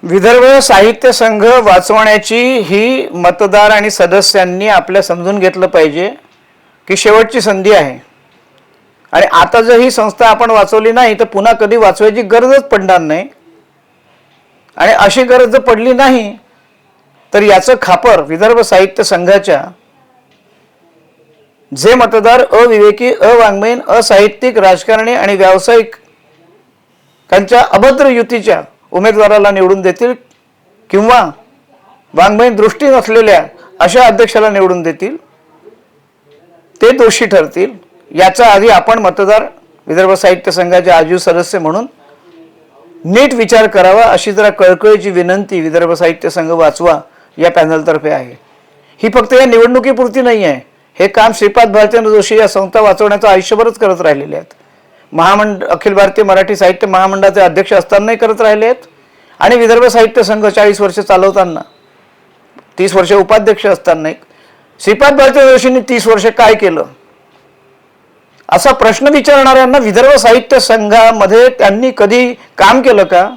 विदर्भ साहित्य संघ वाचवण्याची ही मतदार आणि सदस्यांनी आपल्या समजून घेतलं पाहिजे की शेवटची संधी आहे आणि आता जर ही संस्था आपण वाचवली नाही तर पुन्हा कधी वाचवायची गरजच पडणार नाही आणि अशी गरज जर पडली नाही तर याचं खापर विदर्भ साहित्य संघाच्या जे मतदार अविवेकी, अवाङ्मयीन, असाहित्यिक, राजकारणी आणि व्यावसायिक त्यांच्या अभद्र युतीच्या उमेदवाराला निवडून देतील किंवा वाङ्मयीन दृष्टी नसलेल्या अशा अध्यक्षाला निवडून देतील ते दोषी ठरतील। याचा आधी आपण मतदार विदर्भ साहित्य संघाचे आजीव सदस्य म्हणून नीट विचार करावा अशी जरा कळकळीची विनंती विदर्भ साहित्य संघ वाचवा या पॅनलतर्फे आहे। ही फक्त या निवडणुकीपुरती नाही आहे, हे काम श्रीपाद भारतींद्र जोशी या संस्था वाचवण्याचं आयुष्यभरच करत राहिलेले आहेत। अखिल भारतीय मराठी साहित्य महामंडळाचे अध्यक्ष असतानाही करत राहिले आहेत आणि विदर्भ साहित्य संघ 40 वर्ष चालवताना 30 वर्ष उपाध्यक्ष असताना श्रीपाद भारतींद्र जोशींनी 30 वर्ष काय केलं असा प्रश्न विचारणाऱ्यांना विदर्भ साहित्य संघामध्ये त्यांनी कधी काम केलं का,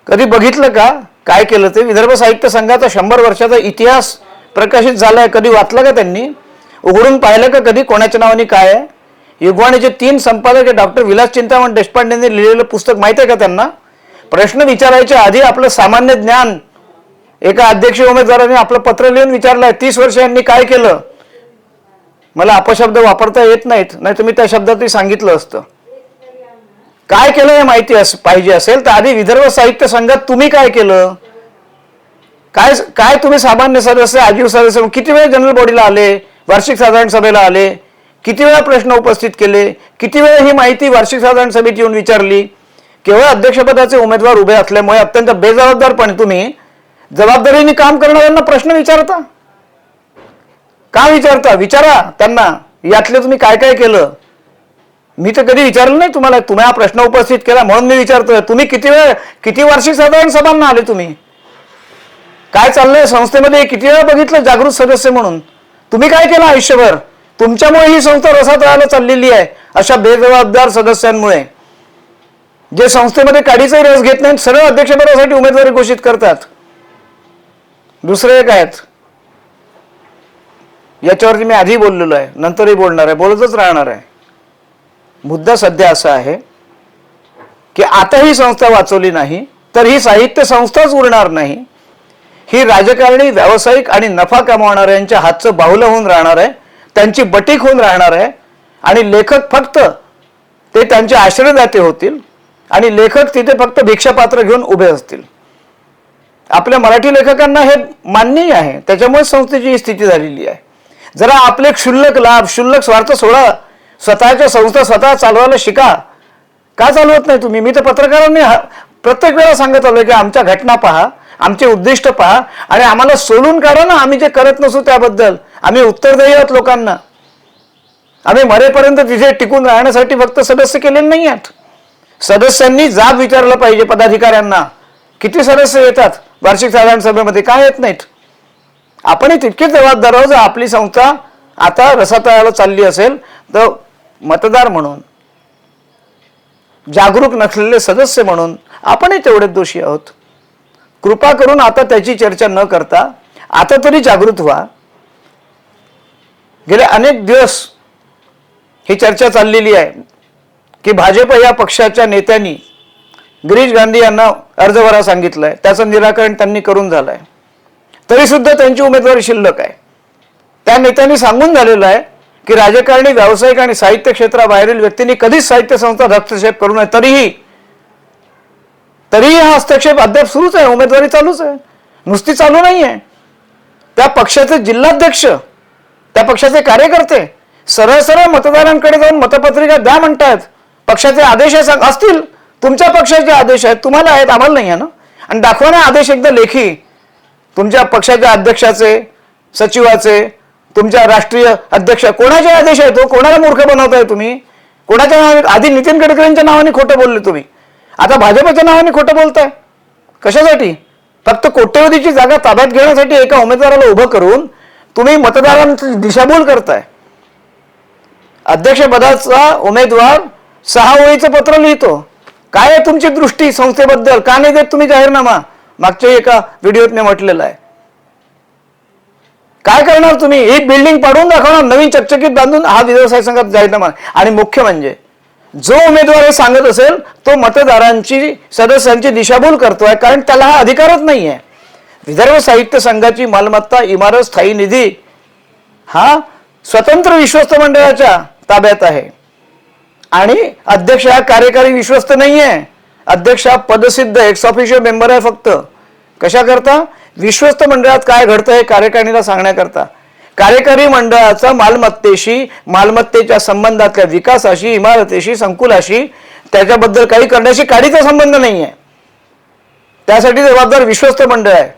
कधी बघितलं का, काय केलं ते? विदर्भ साहित्य संघाचा 100 वर्षाचा इतिहास प्रकाशित झालाय, कधी वाचलं का त्यांनी? उघडून पाहिलं का कधी कोणाच्या नावाने काय आहे? युगवाणीचे 3 संपादक डॉक्टर विलास चिंतामण देशपांडेंनी लिहिलेलं पुस्तक माहिती आहे का त्यांना? प्रश्न विचारायच्या आधी आपलं सामान्य ज्ञान एका अध्यक्ष उमेदवाराने आपलं पत्र लिहून विचारलंय 30 वर्ष यांनी काय केलं। मला अपशब्द वापरता येत नाहीत, नाही तुम्ही त्या शब्दातही सांगितलं असतं। काय केलं हे माहिती पाहिजे असेल तर आधी विदर्भ साहित्य संघात तुम्ही काय केलं, काय काय तुम्ही सामान्य सदस्य, आजीव सदस्य किती वेळ जनरल बॉडीला आले, वार्षिक साधारण सभेला आले, किती वेळा प्रश्न उपस्थित केले, किती वेळा ही माहिती वार्षिक साधारण सभेत येऊन विचारली? केवळ अध्यक्षपदाचे उमेदवार उभे असल्यामुळे अत्यंत बेजबाबदारपणे तुम्ही जबाबदारीने काम करणाऱ्यांना प्रश्न विचारता का? विचारा त्यांना यातले तुम्ही काय काय केलं। मी तर कधी विचारलं नाही तुम्हाला, तुम्ही हा प्रश्न उपस्थित केला म्हणून मी विचारतोय। तुम्ही किती वार्षिक साधारण सभांना आले, तुम्ही काय चाललंय संस्थेमध्ये किती वेळा बघितलं जागृत सदस्य म्हणून? तुम्ही काय केलं आयुष्यभर? तुमच्यामुळे ही संस्था रसातळाला चाललेली आहे अशा बेजबाबदार सदस्यांमुळे, जे संस्थेमध्ये काडीचाही रस घेत नाहीत, सरळ अध्यक्षपदासाठी उमेदवारी घोषित करतात। दुसरे एक आहेत, याच्यावरती मी आधी बोललेलो आहे, नंतरही बोलणार आहे, बोलतच राहणार आहे। मुद्दा सध्या असा आहे की आता ही संस्था वाचवली नाही तर ही साहित्य संस्थाच उरणार नाही, ही राजकारणी, व्यावसायिक आणि नफा कमावणाऱ्यांच्या हातचं बाहुलं होऊन राहणार आहे, त्यांची बटीक होऊन राहणार आहे आणि लेखक फक्त ते त्यांचे आश्रयदाते होतील आणि लेखक तिथे फक्त भिक्षापात्र घेऊन उभे असतील। आपल्या मराठी लेखकांना हे मान्यही आहे, त्याच्यामुळे संस्थेची ही स्थिती झालेली आहे। जरा आपले क्षुल्लक लाभ, क्षुल्लक स्वार्थ सोडा, स्वतःच्या संस्था स्वतः चालवायला शिका। का चालवत नाही तुम्ही? मी तर पत्रकारांनी प्रत्येक वेळा सांगत आलोय की आमच्या घटना पहा, आमचे उद्दिष्ट पहा आणि आम्हाला सोलून काढा ना, आम्ही जे करत नसू त्याबद्दल। आम्ही उत्तरदायी आहोत लोकांना। आम्ही मरेपर्यंत तिथे टिकून राहण्यासाठी फक्त सदस्य केलेले नाही आहेत। सदस्यांनी जाब विचारलं पाहिजे पदाधिकाऱ्यांना, किती सदस्य येतात वार्षिक साधारण सभेमध्ये, काय येत नाहीत? आपणही तितकेच जबाबदार आहोत। जर आपली संस्था आता रसातळाला चालली असेल तर मतदार म्हणून, जागरूक नसलेले सदस्य म्हणून आपणही तेवढेच दोषी आहोत। कृपा करून आता त्याची चर्चा न करता आता तरी जागृत व्हा। गेले अनेक दिवस ही चर्चा चाललेली आहे की भाजप या पक्षाच्या नेत्यांनी गिरीश गांधी यांना अर्ज भरा सांगितलंय, त्याचं निराकरण त्यांनी करून झालंय, तरी सुद्धा त्यांची उमेदवारी शिल्लक आहे। त्या नेत्यांनी सांगून झालेलं आहे की राजकारणी, व्यावसायिक आणि साहित्य क्षेत्राबाहेरील व्यक्तींनी कधीच साहित्य संस्थात हस्तक्षेप करू नये। तरीही हा हस्तक्षेप अद्याप सुरूच आहे, उमेदवारी चालूच आहे, नुसती चालू नाही आहे। त्या पक्षाचे जिल्हाध्यक्ष, त्या पक्षाचे कार्यकर्ते सरळ सरळ मतदारांकडे जाऊन मतपत्रिका द्या म्हणतायत। पक्षाचे आदेश असतील, तुमच्या पक्षाचे आदेश आहेत, तुम्हाला आहेत, आम्हाला नाही आहे ना। आणि दाखवा ना आदेश एकदा लेखी, तुमच्या पक्षाच्या अध्यक्षाचे, सचिवाचे, तुमच्या राष्ट्रीय अध्यक्ष, कोणाचे आदेश आहेत? कोणाला मूर्ख बनवताय तुम्ही? कोणाच्या नावाने? आधी नितीन गडकरींच्या नावाने खोटं बोलले तुम्ही, आता भाजपच्या नावाने खोटं बोलताय। कशासाठी? फक्त कोट्यवधीची जागा ताब्यात घेण्यासाठी एका उमेदवाराला उभं करून तुम्ही मतदारांची दिशाभूल करताय। अध्यक्षपदाचा उमेदवार 6 ओळीचं पत्र लिहितो, काय आहे तुमची दृष्टी संस्थेबद्दल? का नाही देत तुम्ही जाहीरनामा? मागच्या एका व्हिडिओत मी म्हटलेलं आहे. काय करणार तुम्ही? ही बिल्डिंग पाडून दाखवणार, नवीन चकचकीत बांधून हा विधानसभा संघात जाहीरनामा. आणि मुख्य म्हणजे जो उमेदवार हे सांगत असेल तो मतदारांची सदस्यांची दिशाभूल करतोय, कारण त्याला हा अधिकारच नाही आहे. विदर्भ साहित्य संघाची मालमत्ता, इमारत, स्थायी निधी हा स्वतंत्र विश्वस्त मंडळाच्या ताब्यात आहे आणि अध्यक्ष हा कार्यकारी विश्वस्त नाही आहे. अध्यक्ष हा पदसिद्ध एक्स ऑफिशियल मेंबर आहे. फक्त कशा करता? विश्वस्त मंडळात काय घडतं हे कार्यकारिणीला सांगण्याकरता. कार्यकारी मंडळाचा मालमत्तेशी, मालमत्तेच्या संबंधातल्या विकासाशी, इमारतीशी, संकुलाशी त्याच्याबद्दल काही करण्याशी काडीचा संबंध नाही आहे. त्यासाठी जबाबदार विश्वस्त मंडळ आहे.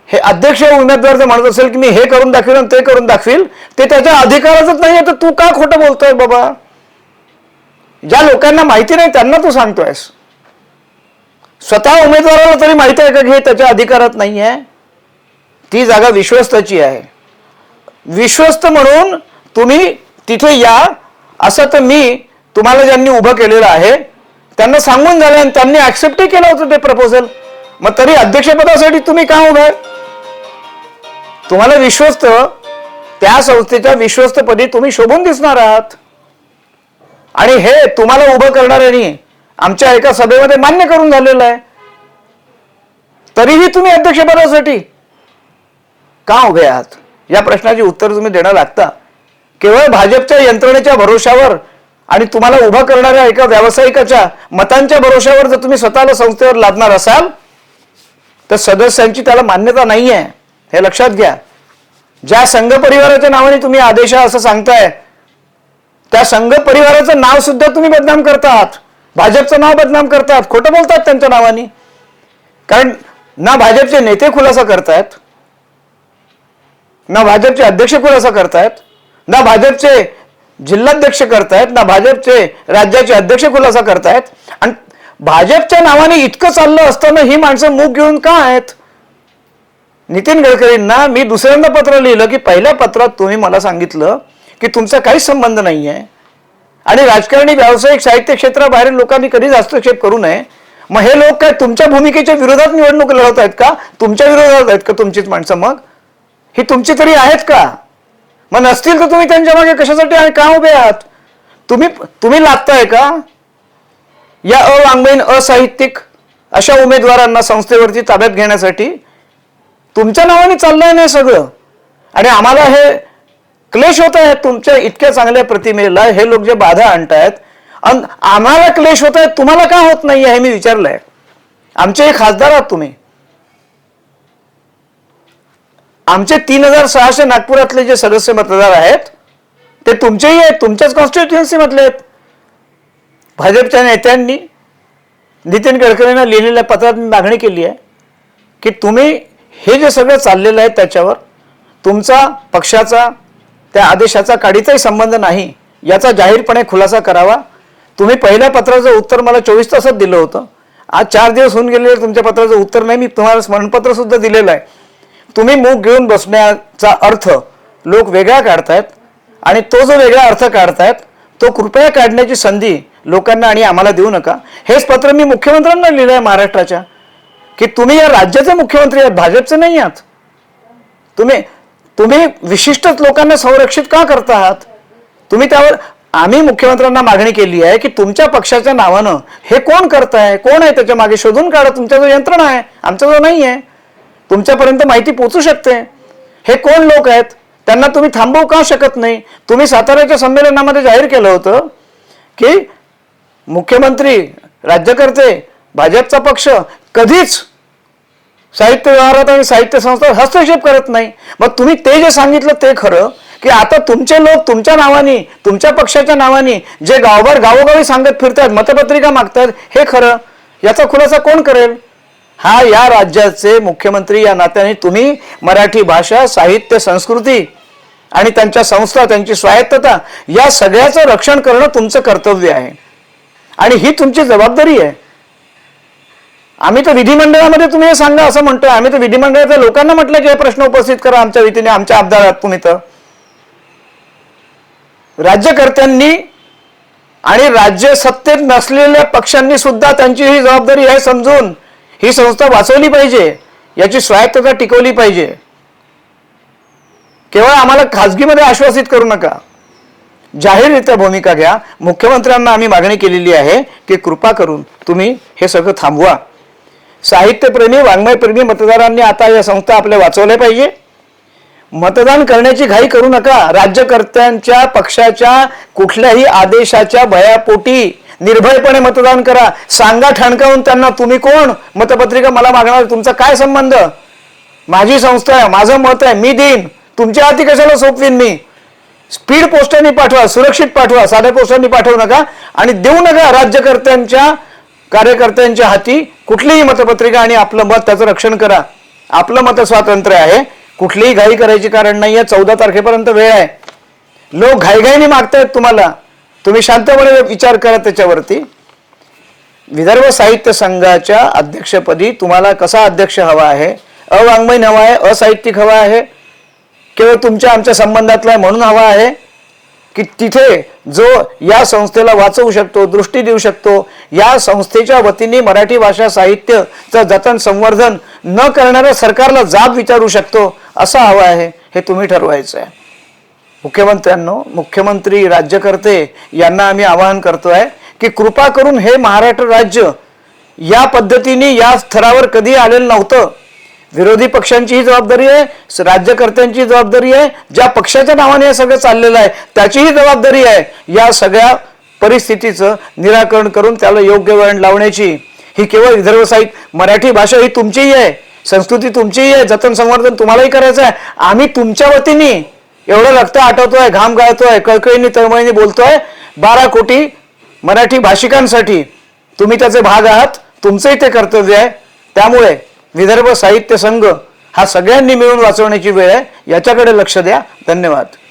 हे अध्यक्ष उमेदवार जर म्हणत असेल की मी हे करून दाखवेल आणि ते करून दाखवेल, ते त्याच्या अधिकारातच नाही आहे, तर तू का खोटं बोलतोय बाबा? ज्या लोकांना माहिती नाही त्यांना तू सांगतोयस. स्वतः उमेदवाराला तरी माहिती आहे का की हे त्याच्या अधिकारात नाही आहे? ती जागा विश्वस्ताची आहे. विश्वस्त म्हणून तुम्ही तिथे या असं तर मी तुम्हाला ज्यांनी उभं केलेलं आहे त्यांना सांगून झालं आणि त्यांनी ऍक्सेप्टही केलं होतं ते प्रपोजल. मग तरी अध्यक्षपदासाठी तुम्ही का उभे? तुम्हाला विश्वस्त, त्या संस्थेच्या विश्वस्तपदी तुम्ही शोभून दिसणार आहात आणि हे तुम्हाला उभं करणाऱ्यांनी आमच्या एका सभेमध्ये मान्य करून झालेलं आहे. तरीही तुम्ही अध्यक्षपदासाठी का उभे आहात? या प्रश्नाची उत्तर तुम्ही देणं लागता. केवळ भाजपच्या यंत्रणेच्या भरोशावर आणि तुम्हाला उभा करणाऱ्या एका व्यावसायिकाच्या मतांच्या भरोशावर जर तुम्ही स्वतःला संस्थेवर लादणार असाल तर सदस्यांची त्याला मान्यता नाही आहे, हे लक्षात घ्या. ज्या संघ परिवाराच्या नावाने तुम्ही आदेश असं सांगताय त्या संघ परिवाराचं नाव सुद्धा तुम्ही बदनाम करतात, भाजपचं नाव बदनाम करतात, खोटं बोलतात त्यांच्या नावाने. कारण ना भाजपचे नेते खुलासा करतायत, ना भाजपचे अध्यक्ष खुलासा करतायत, ना भाजपचे जिल्हाध्यक्ष करतायत, ना भाजपचे राज्याचे अध्यक्ष खुलासा करतायत. आणि भाजपच्या नावाने इतकं चाललं असताना ही माणसं मूग घेऊन का आहेत? नितीन गडकरींना मी दुसऱ्यांदा पत्र लिहिलं की पहिल्या पत्रात तुम्ही मला सांगितलं की तुमचा काहीच संबंध नाही आहे आणि राजकारणी, व्यावसायिक, साहित्य क्षेत्राबाहेर लोकांनी कधीच हस्तक्षेप करू नये. मग हे लोक काय तुमच्या भूमिकेच्या विरोधात निवडणूक लढवत आहेत का? तुमच्या विरोधात आहेत का तुमचीच माणसं? मग ही तुमची तरी आहेत का? मग नसतील तर तुम्ही त्यांच्या मागे कशासाठी आणि का उभे आहात? तुम्ही लागताय का या अवाङ्मयीन, असाहित्यिक अशा उमेदवारांना संस्थेवरती ताब्यात घेण्यासाठी? तुमच्या नावाने चाललंय नाही सगळं आणि आम्हाला हे क्लेश होत आहेत. तुमच्या इतक्या चांगल्या प्रतिमेला हे लोक जे बाधा आणतायत, आम्हाला क्लेश होत आहेत, तुम्हाला का होत नाही हे मी विचारलंय. आमचे हे खासदार आहात तुम्ही. आमचे 3600 नागपुरातले जे सदस्य मतदार आहेत ते तुमचेही आहेत, तुमच्याच कॉन्स्टिट्युएन्सी मधले आहेत. भाजपच्या नेत्यांनी नितीन गडकरींना लिहिलेल्या पत्रात मी मागणी केली आहे की तुम्ही हे जे सगळं चाललेलं आहे त्याच्यावर तुमचा, पक्षाचा, त्या आदेशाचा काडीचाही संबंध नाही याचा जाहीरपणे खुलासा करावा. तुम्ही पहिल्या पत्राचं उत्तर मला 24 तासात दिलं होतं. आज 4 दिवस होऊन गेलेले तुमच्या पत्राचं उत्तर नाही. मी तुम्हाला स्मरणपत्र सुद्धा दिलेलं आहे. तुम्ही मूग घेऊन बसण्याचा अर्थ लोक वेगळा काढतायत आणि तो जो वेगळा अर्थ काढतायत तो कृपया काढण्याची संधी लोकांना आणि आम्हाला देऊ नका. हेच पत्र मी मुख्यमंत्र्यांना लिहिलं आहे महाराष्ट्राच्या की तुम्ही या राज्याचे मुख्यमंत्री आहात, भाजपचे नाही आहात. तुम्ही विशिष्ट लोकांना संरक्षित का करता आहात? तुम्ही त्यावर आम्ही मुख्यमंत्र्यांना मागणी केली आहे की तुमच्या पक्षाच्या नावानं हे कोण करताय, कोण आहे त्याच्या मागे शोधून काढा. तुमच्या जो यंत्रणा आहे, आमचा जो नाही आहे. तुमच्यापर्यंत माहिती पोहोचू शकते. हे कोण लोक आहेत, त्यांना तुम्ही थांबवू का शकत नाही? तुम्ही साताऱ्याच्या संमेलनामध्ये जाहीर केलं होतं की मुख्यमंत्री, राज्यकर्ते, भाजपचा पक्ष कधीच साहित्य व्यवहारात आणि साहित्य संस्थेत हस्तक्षेप करत नाही. मग तुम्ही ते जे सांगितलं ते खरं की आता तुमचे लोक तुमच्या नावाने, तुमच्या पक्षाच्या नावाने जे गावभर गावोगावी सांगत फिरतात, मतपत्रिका मागतात, हे खरं? याचा खुलासा कोण करेल? हा या राज्याचे मुख्यमंत्री या नात्याने तुम्ही मराठी भाषा, साहित्य, संस्कृती आणि त्यांच्या संस्था, त्यांची स्वायत्तता या सगळ्याचं रक्षण करणं तुमचं कर्तव्य आहे आणि ही तुमची जबाबदारी आहे. आम्ही तर विधिमंडळामध्ये तुम्ही हे सांगा असं म्हणतोय. आम्ही तर विधिमंडळातल्या लोकांना म्हटलं की हे प्रश्न उपस्थित करा आमच्या वतीने, आमच्या आमदार आहात तुम्ही. तर राज्यकर्त्यांनी आणि राज्य सत्तेत नसलेल्या पक्षांनी सुद्धा त्यांची ही जबाबदारी आहे समजून ही संस्था वाचवली पाहिजे, याची स्वायत्तता टिकवली पाहिजे. केवळ आम्हाला खाजगीमध्ये आश्वासित करू नका, जाहीररित्या भूमिका घ्या. मुख्यमंत्र्यांना आम्ही मागणी केलेली आहे की कृपा करून तुम्ही हे सगळं थांबवा. साहित्यप्रेमी, वाङ्मयप्रेमी मतदारांनी आता या संस्था आपल्या वाचवल्या पाहिजे. मतदान करण्याची घाई करू नका. राज्यकर्त्यांच्या पक्षाच्या कुठल्याही आदेशाच्या भयापोटी निर्भयपणे मतदान करा. सांगा ठणकावून त्यांना, तुम्ही कोण, मतपत्रिका मला मागणार, तुमचा काय संबंध, माझी संस्था आहे, माझं मत आहे, मी देईन, तुमच्या हाती कशाला सोपवीन मी. स्पीड पोस्टाने पाठवा, सुरक्षित पाठवा, साध्या पोस्टाने पाठवू नका. आणि देऊ नका राज्यकर्त्यांच्या, कार्यकर्त्यांच्या हाती कुठलीही मतपत्रिका. आणि आपलं मत, त्याचं रक्षण करा. आपलं मत स्वातंत्र्य आहे, कुठलीही घाई करायची कारण नाहीये. 14 तारखेपर्यंत वेळ आहे. लोक घाईघाईने मागतायत तुम्हाला, तुम्ही शांतपणे विचार करा त्याच्यावरती. विदर्भ साहित्य संघाच्या अध्यक्षपदी तुम्हाला कसा अध्यक्ष हवा आहे? अवाङ्मयीन हवा आहे, असाहित्यिक हवा आहे, केवळ तुमच्या आमच्या संबंधातला म्हणून हवा आहे, की तिथे जो या संस्थेला वाचवू शकतो, दृष्टी देऊ शकतो, या संस्थेच्या वतीने मराठी भाषा साहित्यचं जतन संवर्धन न करणाऱ्या सरकारला जाब विचारू शकतो, असा हवा आहे. हे तुम्ही ठरवायचं आहे. मुख्यमंत्र्यांनो, मुख्यमंत्री, राज्यकर्ते यांना आम्ही आवाहन करतोय की कृपा करून हे महाराष्ट्र राज्य या पद्धतीने या स्तरावर कधी आलेलं नव्हतं. विरोधी पक्षांचीही जबाबदारी आहे, राज्यकर्त्यांची जबाबदारी आहे, ज्या पक्षाच्या नावाने हे सगळं चाललेलं आहे त्याचीही जबाबदारी आहे. या सगळ्या परिस्थितीचं निराकरण करून त्याला योग्य वळण लावण्याची. ही केवळ विदर्भ साहित्य, मराठी भाषा ही तुमचीही आहे, संस्कृती तुमचीही आहे, जतन संवर्धन तुम्हालाही करायचं आहे. आम्ही तुमच्या वतीने एवढं रक्त आटवतोय, घाम गाळतोय, कळकळीने तळमळीने बोलतोय. 12 कोटी मराठी भाषिकांसाठी तुम्ही त्याचे भाग आहात, तुमचंही ते कर्तव्य आहे. त्यामुळे विदर्भ साहित्य संघ हा सगळ्यांनी मिळून वाचवण्याची वेळ आहे, याच्याकडे लक्ष द्या. धन्यवाद.